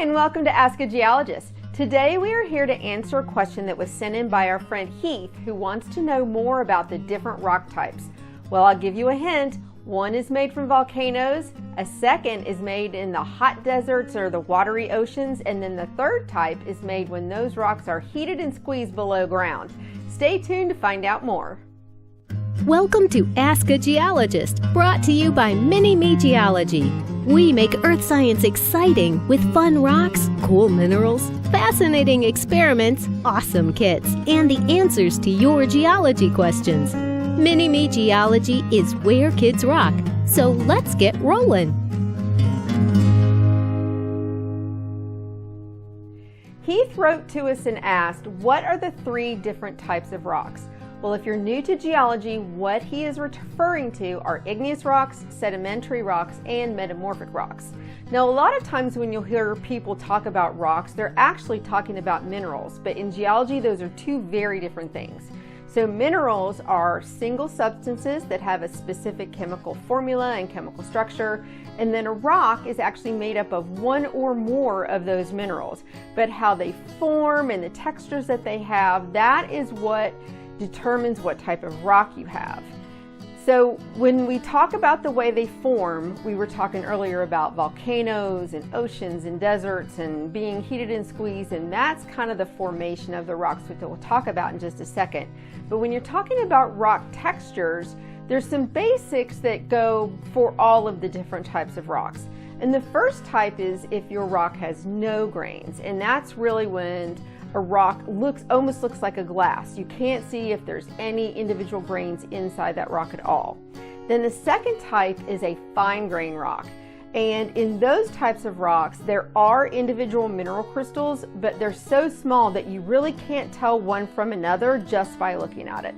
Hi, and welcome to Ask-a-Geologist. Today we are here to answer a question that was sent in by our friend Heath, who wants to know more about the different rock types. Well, I'll give you a hint. One is made from volcanoes, a second is made in the hot deserts or the watery oceans, and then the third type is made when those rocks are heated and squeezed below ground. Stay tuned to find out more. Welcome to Ask a Geologist, brought to you by Mini-Me Geology. We make earth science exciting with fun rocks, cool minerals, fascinating experiments, awesome kits, and the answers to your geology questions. Mini-Me Geology is where kids rock, so let's get rolling. Heath wrote to us and asked, what are the three different types of rocks? Well, if you're new to geology, what he is referring to are igneous rocks, sedimentary rocks, and metamorphic rocks. Now, a lot of times when you'll hear people talk about rocks, they're actually talking about minerals, but in geology, those are two very different things. So minerals are single substances that have a specific chemical formula and chemical structure, and then a rock is actually made up of one or more of those minerals. But how they form and the textures that they have, that is what determines what type of rock you have. So when we talk about the way they form, we were talking earlier about volcanoes and oceans and deserts and being heated and squeezed, and that's kind of the formation of the rocks, which we'll talk about in just a second. But when you're talking about rock textures, there's some basics that go for all of the different types of rocks. And the first type is if your rock has no grains, and that's really when a rock almost looks like a glass. You can't see if there's any individual grains inside that rock at all. Then the second type is a fine grain rock. And in those types of rocks, there are individual mineral crystals, but they're so small that you really can't tell one from another just by looking at it.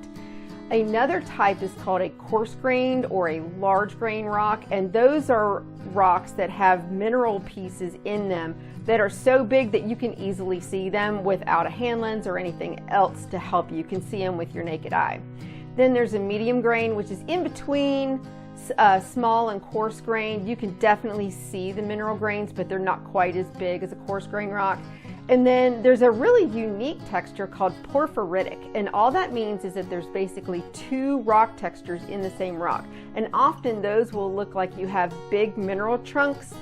Another type is called a coarse-grained or a large-grain rock, and those are rocks that have mineral pieces in them that are so big that you can easily see them without a hand lens or anything else to help you. You can see them with your naked eye. Then there's a medium grain, which is in between small and coarse grain. You can definitely see the mineral grains, but they're not quite as big as a coarse grain rock. And then there's a really unique texture called porphyritic, and all that means is that there's basically two rock textures in the same rock, and often those will look like you have big mineral chunks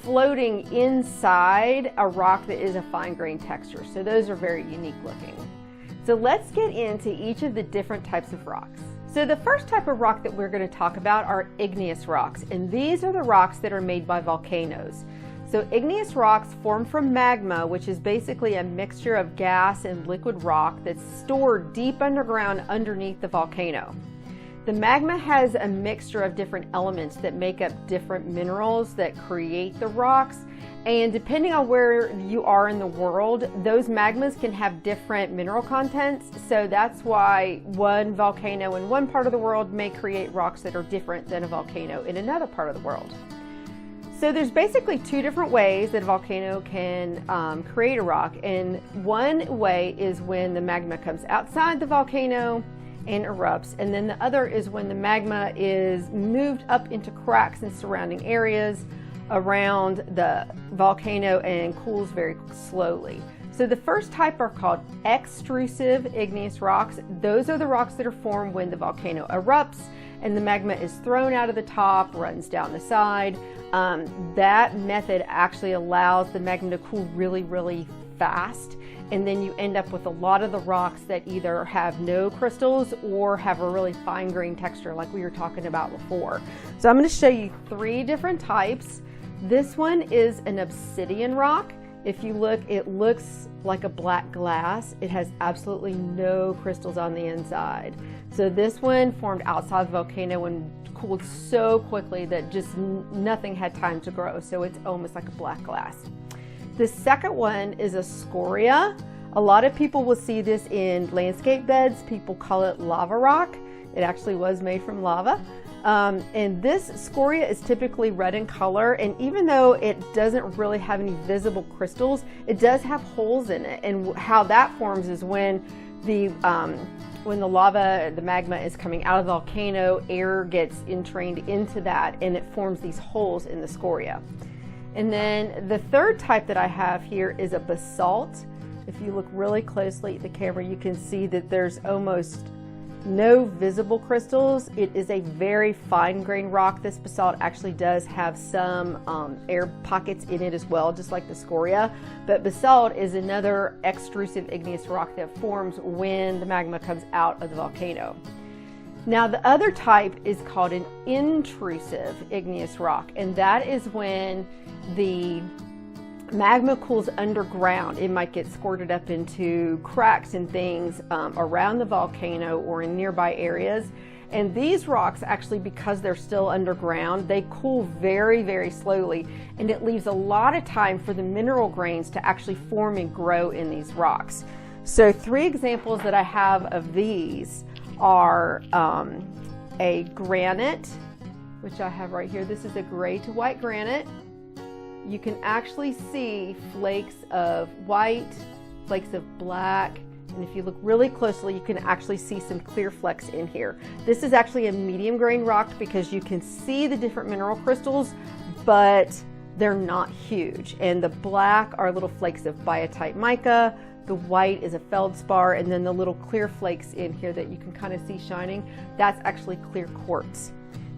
floating inside a rock that is a fine grain texture. So those are very unique looking. So let's get into each of the different types of rocks. So the first type of rock that we're going to talk about are igneous rocks, and these are the rocks that are made by volcanoes. So igneous rocks form from magma, which is basically a mixture of gas and liquid rock that's stored deep underground underneath the volcano. The magma has a mixture of different elements that make up different minerals that create the rocks, and depending on where you are in the world, those magmas can have different mineral contents, so that's why one volcano in one part of the world may create rocks that are different than a volcano in another part of the world. So there's basically two different ways that a volcano can create a rock, and one way is when the magma comes outside the volcano and erupts, and then the other is when the magma is moved up into cracks in surrounding areas around the volcano and cools very slowly. So the first type are called extrusive igneous rocks. Those are the rocks that are formed when the volcano erupts and the magma is thrown out of the top, runs down the side. That method actually allows the magma to cool really, really fast, and then you end up with a lot of the rocks that either have no crystals or have a really fine grain texture like we were talking about before. So I'm going to show you three different types. This one is an obsidian rock. If you look, it looks like a black glass. It has absolutely no crystals on the inside. So this one formed outside the volcano and cooled so quickly that just nothing had time to grow. So it's almost like a black glass. The second one is a scoria. A lot of people will see this in landscape beds. People call it lava rock. It actually was made from lava. And this scoria is typically red in color, and even though it doesn't really have any visible crystals, it does have holes in it. And how that forms is when the lava, the magma is coming out of the volcano, air gets entrained into that and it forms these holes in the scoria. And then the third type that I have here is a basalt. If you look really closely at the camera, you can see that there's almost no visible crystals. It is a very fine-grained rock. This basalt actually does have some air pockets in it as well, just like the scoria. But basalt is another extrusive igneous rock that forms when the magma comes out of the volcano. Now the other type is called an intrusive igneous rock, and that is when the magma cools underground. It might get squirted up into cracks and things around the volcano or in nearby areas. And these rocks actually, because they're still underground, they cool very, very slowly, and it leaves a lot of time for the mineral grains to actually form and grow in these rocks. So 3 examples that I have of these are a granite, which I have right here. This is a gray to white granite. You can actually see flakes of white, flakes of black, and if you look really closely, you can actually see some clear flecks in here. This is actually a medium grain rock because you can see the different mineral crystals, but they're not huge. And the black are little flakes of biotite mica, the white is a feldspar, and then the little clear flakes in here that you can kind of see shining, that's actually clear quartz.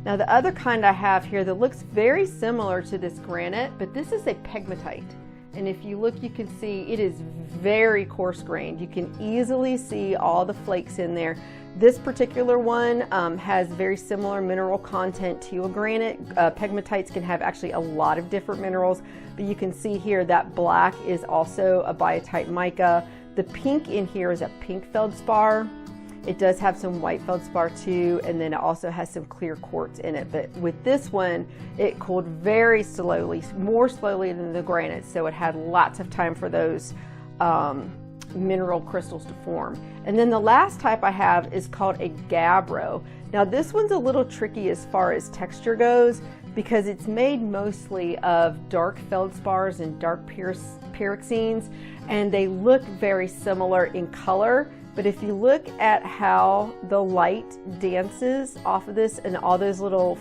Now the other kind I have here that looks very similar to this granite, but this is a pegmatite. And if you look, you can see it is very coarse grained. You can easily see all the flakes in there. This particular one has very similar mineral content to a granite. Pegmatites can have actually a lot of different minerals, but you can see here that black is also a biotite mica. The pink in here is a pink feldspar. It does have some white feldspar too, and then it also has some clear quartz in it. But with this one, it cooled very slowly, more slowly than the granite, so it had lots of time for those mineral crystals to form. And then the last type I have is called a gabbro. Now this one's a little tricky as far as texture goes because it's made mostly of dark feldspars and dark pyroxenes, and they look very similar in color. But if you look at how the light dances off of this and all those little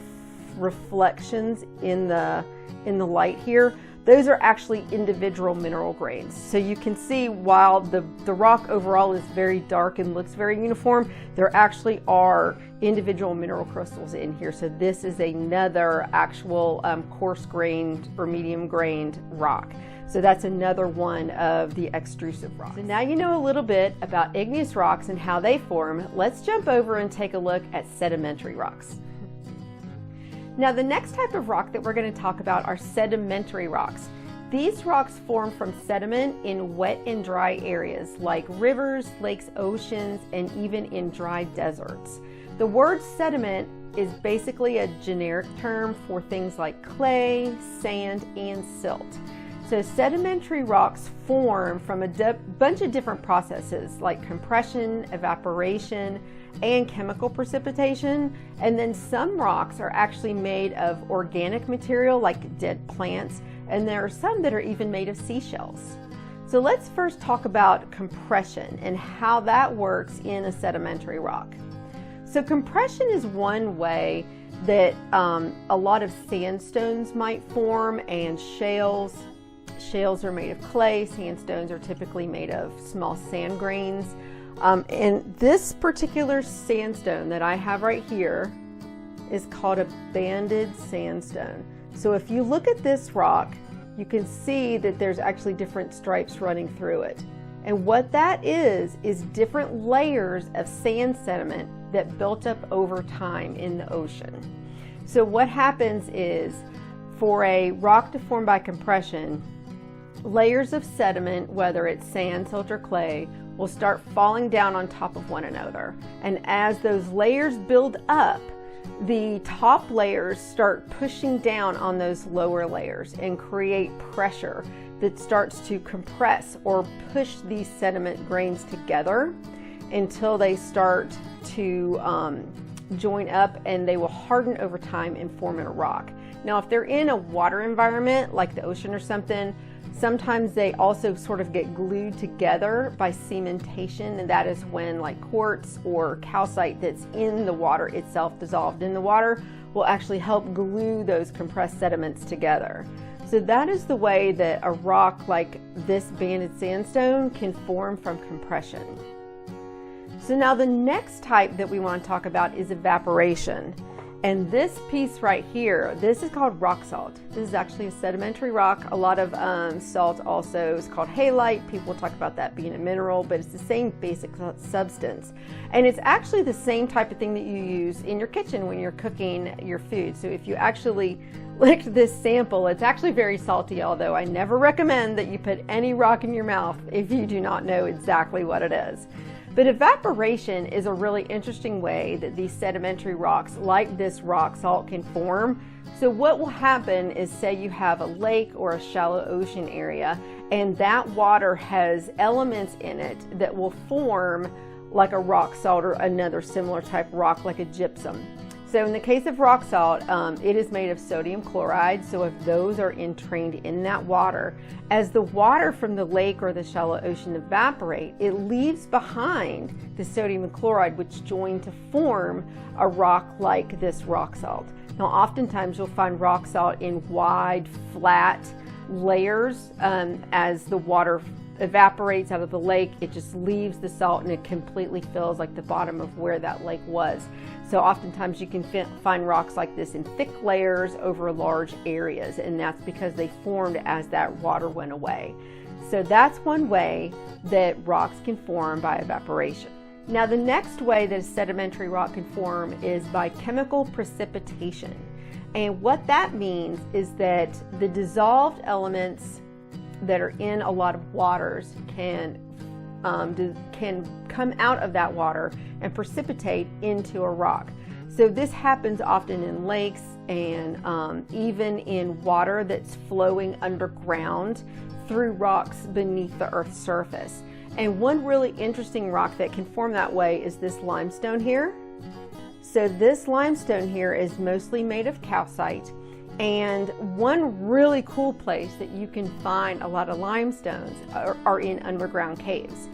reflections in the light here, those are actually individual mineral grains. So you can see while the rock overall is very dark and looks very uniform, there actually are individual mineral crystals in here. So this is another actual coarse grained or medium grained rock. So that's another one of the extrusive rocks. So now you know a little bit about igneous rocks and how they form. Let's jump over and take a look at sedimentary rocks. Now the next type of rock that we're going to talk about are sedimentary rocks. These rocks form from sediment in wet and dry areas like rivers, lakes, oceans, and even in dry deserts. The word sediment is basically a generic term for things like clay, sand, and silt. So sedimentary rocks form from a bunch of different processes like compression, evaporation, and chemical precipitation. And then some rocks are actually made of organic material like dead plants, and there are some that are even made of seashells. So let's first talk about compression and how that works in a sedimentary rock. So compression is one way that a lot of sandstones might form, and shales. Shales are made of clay, sandstones are typically made of small sand grains. And this particular sandstone that I have right here is called a banded sandstone. So if you look at this rock, you can see that there's actually different stripes running through it. And what that is different layers of sand sediment that built up over time in the ocean. So what happens is, for a rock to form by compression, layers of sediment, whether it's sand, silt, or clay, will start falling down on top of one another. And as those layers build up, the top layers start pushing down on those lower layers and create pressure that starts to compress or push these sediment grains together until they start to join up, and they will harden over time and form in a rock. Now, if they're in a water environment like the ocean or something, sometimes they also sort of get glued together by cementation, and that is when like quartz or calcite that's in the water itself, dissolved in the water, will actually help glue those compressed sediments together. So that is the way that a rock like this banded sandstone can form from compression. So now the next type that we want to talk about is evaporation. And this piece right here, this is called rock salt. This is actually a sedimentary rock. A lot of salt also is called halite. People talk about that being a mineral, but it's the same basic substance. And it's actually the same type of thing that you use in your kitchen when you're cooking your food. So if you actually licked this sample, it's actually very salty, although I never recommend that you put any rock in your mouth if you do not know exactly what it is. But evaporation is a really interesting way that these sedimentary rocks, like this rock salt, can form. So what will happen is, say you have a lake or a shallow ocean area, and that water has elements in it that will form like a rock salt or another similar type rock like a gypsum. So in the case of rock salt, it is made of sodium chloride. So if those are entrained in that water, as the water from the lake or the shallow ocean evaporate, it leaves behind the sodium and chloride, which join to form a rock like this rock salt. Now, oftentimes you'll find rock salt in wide, flat layers. As the water evaporates out of the lake, it just leaves the salt and it completely fills like the bottom of where that lake was. So oftentimes you can find rocks like this in thick layers over large areas, and that's because they formed as that water went away. So that's one way that rocks can form by evaporation. Now the next way that a sedimentary rock can form is by chemical precipitation. And what that means is that the dissolved elements that are in a lot of waters can come out of that water and precipitate into a rock. So this happens often in lakes and even in water that's flowing underground through rocks beneath the Earth's surface. And one really interesting rock that can form that way is this limestone here. So this limestone here is mostly made of calcite. And one really cool place that you can find a lot of limestones are in underground caves.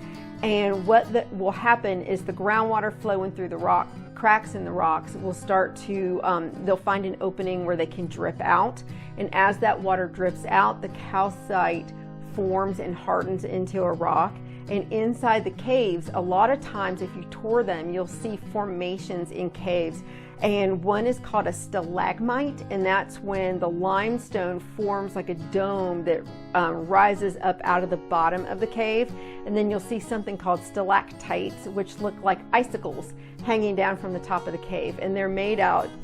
And what will happen is the groundwater flowing through the rock, cracks in the rocks will start to, they'll find an opening where they can drip out. And as that water drips out, the calcite forms and hardens into a rock. And inside the caves, a lot of times if you tour them, you'll see formations in caves. And one is called a stalagmite, and that's when the limestone forms like a dome that rises up out of the bottom of the cave. And then you'll see something called stalactites, which look like icicles hanging down from the top of the cave. And they're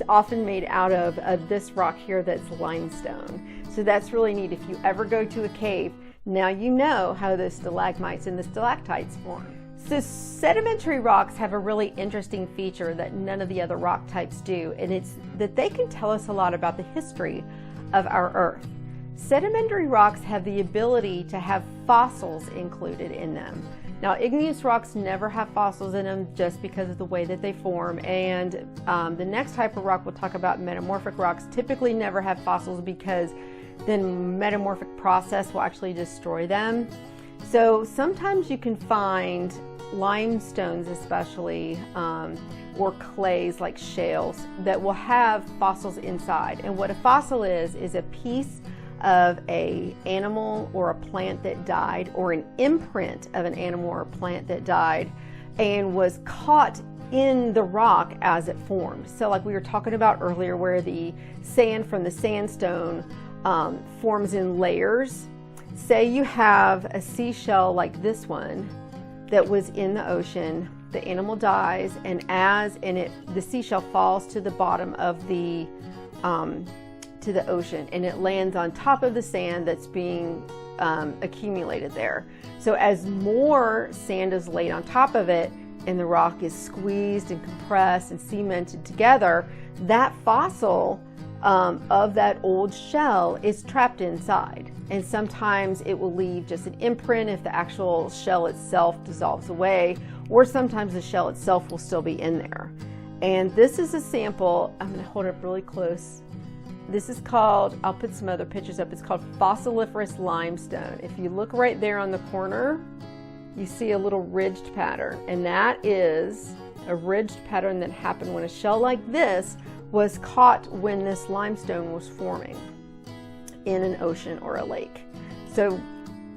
often made out of this rock here that's limestone. So that's really neat. If you ever go to a cave, now you know how those stalagmites and the stalactites form. So sedimentary rocks have a really interesting feature that none of the other rock types do, and it's that they can tell us a lot about the history of our Earth. Sedimentary rocks have the ability to have fossils included in them. Now, igneous rocks never have fossils in them just because of the way that they form, and the next type of rock we'll talk about, metamorphic rocks, typically never have fossils because the metamorphic process will actually destroy them. So sometimes you can find limestones especially, or clays like shales that will have fossils inside. And what a fossil is a piece of an animal or a plant that died, or an imprint of an animal or a plant that died and was caught in the rock as it formed. So like we were talking about earlier, where the sand from the sandstone forms in layers. Say you have a seashell like this one that was in the ocean, the animal dies, and the seashell falls to the bottom of the ocean, and it lands on top of the sand that's being accumulated there. So as more sand is laid on top of it and the rock is squeezed and compressed and cemented together, that fossil of that old shell is trapped inside. And sometimes it will leave just an imprint if the actual shell itself dissolves away, or sometimes the shell itself will still be in there. And this is a sample. I'm going to hold it up really close. This is called, I'll put some other pictures up, it's called fossiliferous limestone. If you look right there on the corner, you see a little ridged pattern, and that is a ridged pattern that happened when a shell like this was caught when this limestone was forming. in an ocean or a lake. So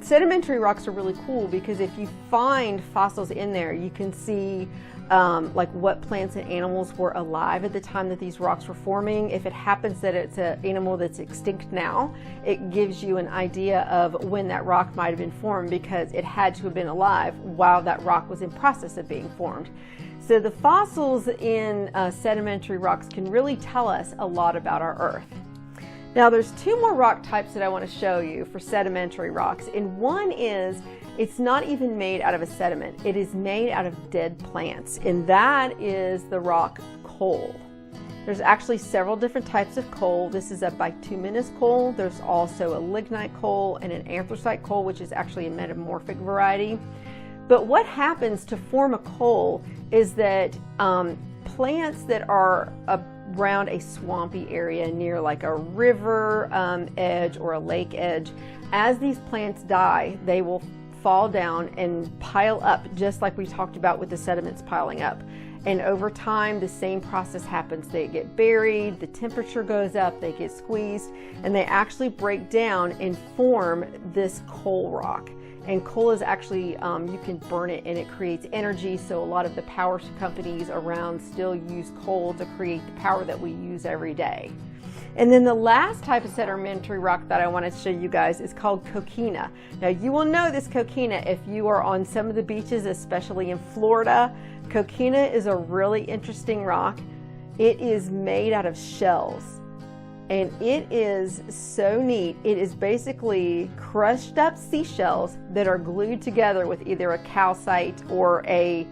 sedimentary rocks are really cool because if you find fossils in there, you can see like what plants and animals were alive at the time that these rocks were forming. If it happens that it's an animal that's extinct now, it gives you an idea of when that rock might have been formed because it had to have been alive while that rock was in process of being formed. So the fossils in sedimentary rocks can really tell us a lot about our Earth. Now there's two more rock types that I want to show you for sedimentary rocks, and one is it's not even made out of a sediment. It is made out of dead plants, and that is the rock coal. There's actually several different types of coal. This is a bituminous coal. There's also a lignite coal and an anthracite coal, which is actually a metamorphic variety. But what happens to form a coal is that plants that are around a swampy area near like a river edge or a lake edge, as these plants die, they will fall down and pile up, just like we talked about with the sediments piling up. And over time, the same process happens. They get buried, the temperature goes up, they get squeezed, and they actually break down and form this coal rock. And coal is actually, you can burn it and it creates energy, so a lot of the power companies around still use coal to create the power that we use every day. And then the last type of sedimentary rock that I want to show you guys is called coquina. Now you will know this coquina if you are on some of the beaches, especially in Florida. Coquina is a really interesting rock. It is made out of shells. And it is so neat. It is basically crushed up seashells that are glued together with either a calcite or a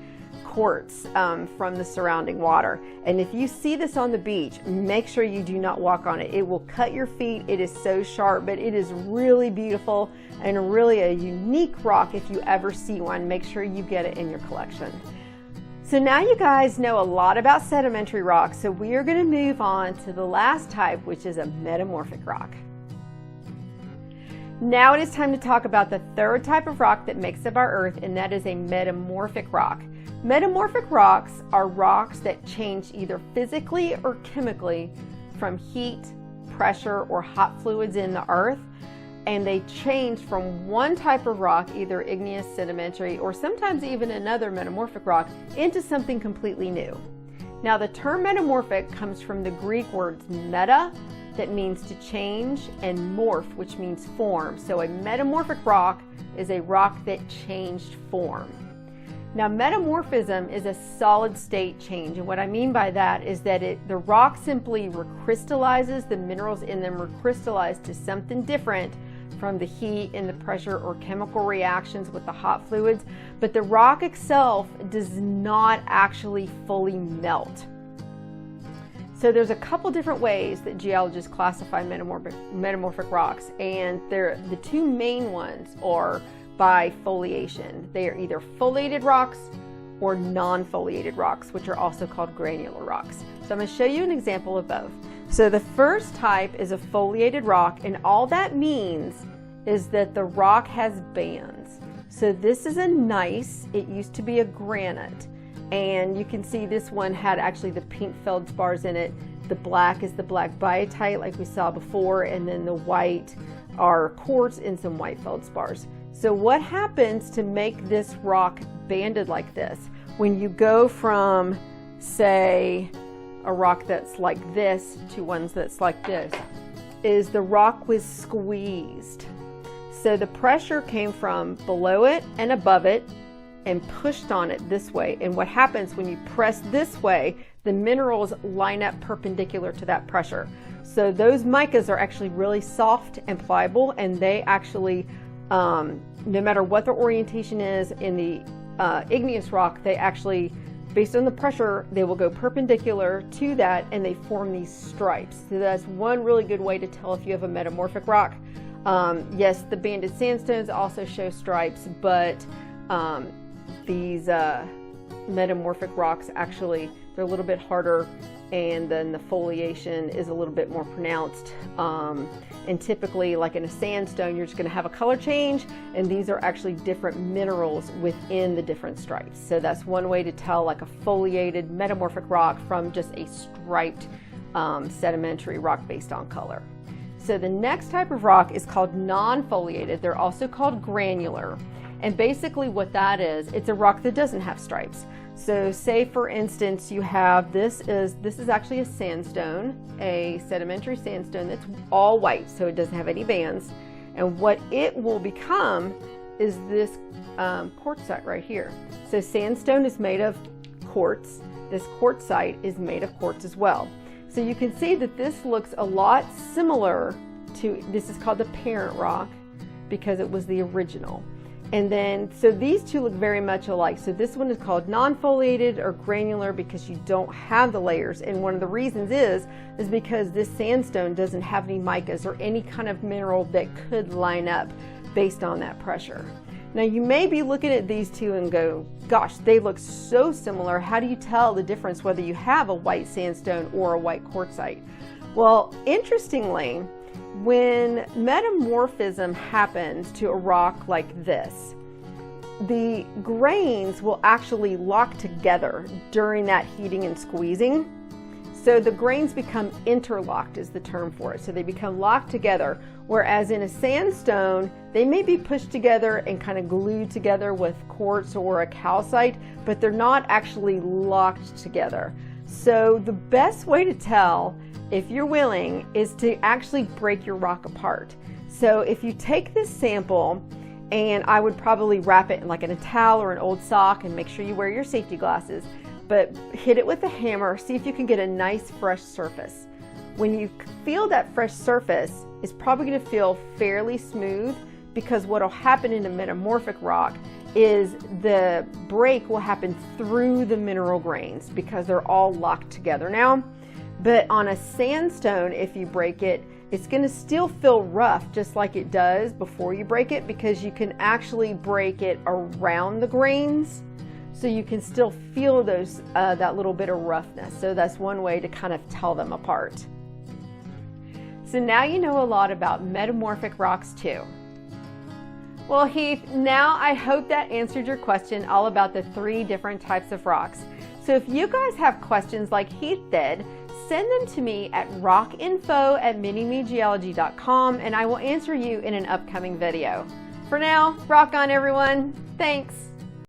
quartz from the surrounding water. And if you see this on the beach, make sure you do not walk on it. It will cut your feet. It is so sharp, but it is really beautiful and really a unique rock. If you ever see one, make sure you get it in your collection. So now you guys know a lot about sedimentary rocks, so we are going to move on to the last type, which is a metamorphic rock. Now it is time to talk about the third type of rock that makes up our Earth, and that is a metamorphic rock. Metamorphic rocks are rocks that change either physically or chemically from heat, pressure, or hot fluids in the Earth, and they change from one type of rock, either igneous, sedimentary, or sometimes even another metamorphic rock, into something completely new. Now the term metamorphic comes from the Greek words meta, that means to change, and morph, which means form. So a metamorphic rock is a rock that changed form. Now metamorphism is a solid state change, and what I mean by that is that the rock simply recrystallizes, the minerals in them recrystallize to something different from the heat and the pressure or chemical reactions with the hot fluids, but the rock itself does not actually fully melt. So there's a couple different ways that geologists classify metamorphic rocks, and the two main ones are by foliation. They are either foliated rocks or non-foliated rocks, which are also called granular rocks. So I'm going to show you an example of both. So the first type is a foliated rock, and all that means is that the rock has bands. So this is a gneiss. It used to be a granite, and you can see this one had actually the pink feldspars in it. The black is the black biotite like we saw before, and then the white are quartz and some white feldspars. So what happens to make this rock banded like this? When you go from, say, a rock that's like this to ones that's like this, is the rock was squeezed. So the pressure came from below it and above it and pushed on it this way. And what happens when you press this way, the minerals line up perpendicular to that pressure. So those micas are actually really soft and pliable, and they actually, no matter what their orientation is in the igneous rock, they actually, based on the pressure, they will go perpendicular to that and they form these stripes. So that's one really good way to tell if you have a metamorphic rock. Yes, the banded sandstones also show stripes, but these metamorphic rocks actually, they're a little bit harder, and then the foliation is a little bit more pronounced. And typically, like in a sandstone, you're just going to have a color change, and these are actually different minerals within the different stripes. So that's one way to tell like a foliated metamorphic rock from just a striped sedimentary rock based on color. So the next type of rock is called non-foliated. They're also called granular. And basically what that is, it's a rock that doesn't have stripes. So say for instance you have, this is actually a sandstone, a sedimentary sandstone that's all white, so it doesn't have any bands. And what it will become is this quartzite right here. So sandstone is made of quartz. This quartzite is made of quartz as well. So you can see that this looks a lot similar to, this is called the parent rock because it was the original. And then, so these two look very much alike. So this one is called non-foliated or granular because you don't have the layers. And one of the reasons is because this sandstone doesn't have any micas or any kind of mineral that could line up based on that pressure. Now you may be looking at these two and go, gosh, they look so similar. How do you tell the difference whether you have a white sandstone or a white quartzite? Well, interestingly, when metamorphism happens to a rock like this, the grains will actually lock together during that heating and squeezing. So the grains become interlocked is the term for it. So they become locked together, whereas in a sandstone, they may be pushed together and kind of glued together with quartz or a calcite, but they're not actually locked together. So the best way to tell, if you're willing, is to actually break your rock apart. So if you take this sample, and I would probably wrap it in like in a towel or an old sock and make sure you wear your safety glasses, but hit it with a hammer, see if you can get a nice fresh surface. When you feel that fresh surface, it's probably going to feel fairly smooth because what will happen in a metamorphic rock is the break will happen through the mineral grains because they're all locked together now. But on a sandstone, if you break it, it's going to still feel rough just like it does before you break it because you can actually break it around the grains. So you can still feel those that little bit of roughness. So that's one way to kind of tell them apart. So now you know a lot about metamorphic rocks too. Well, Heath, now I hope that answered your question all about the 3 different types of rocks. So if you guys have questions like Heath did, send them to me at rockinfo@minimegeology.com and I will answer you in an upcoming video. For now, rock on everyone. Thanks.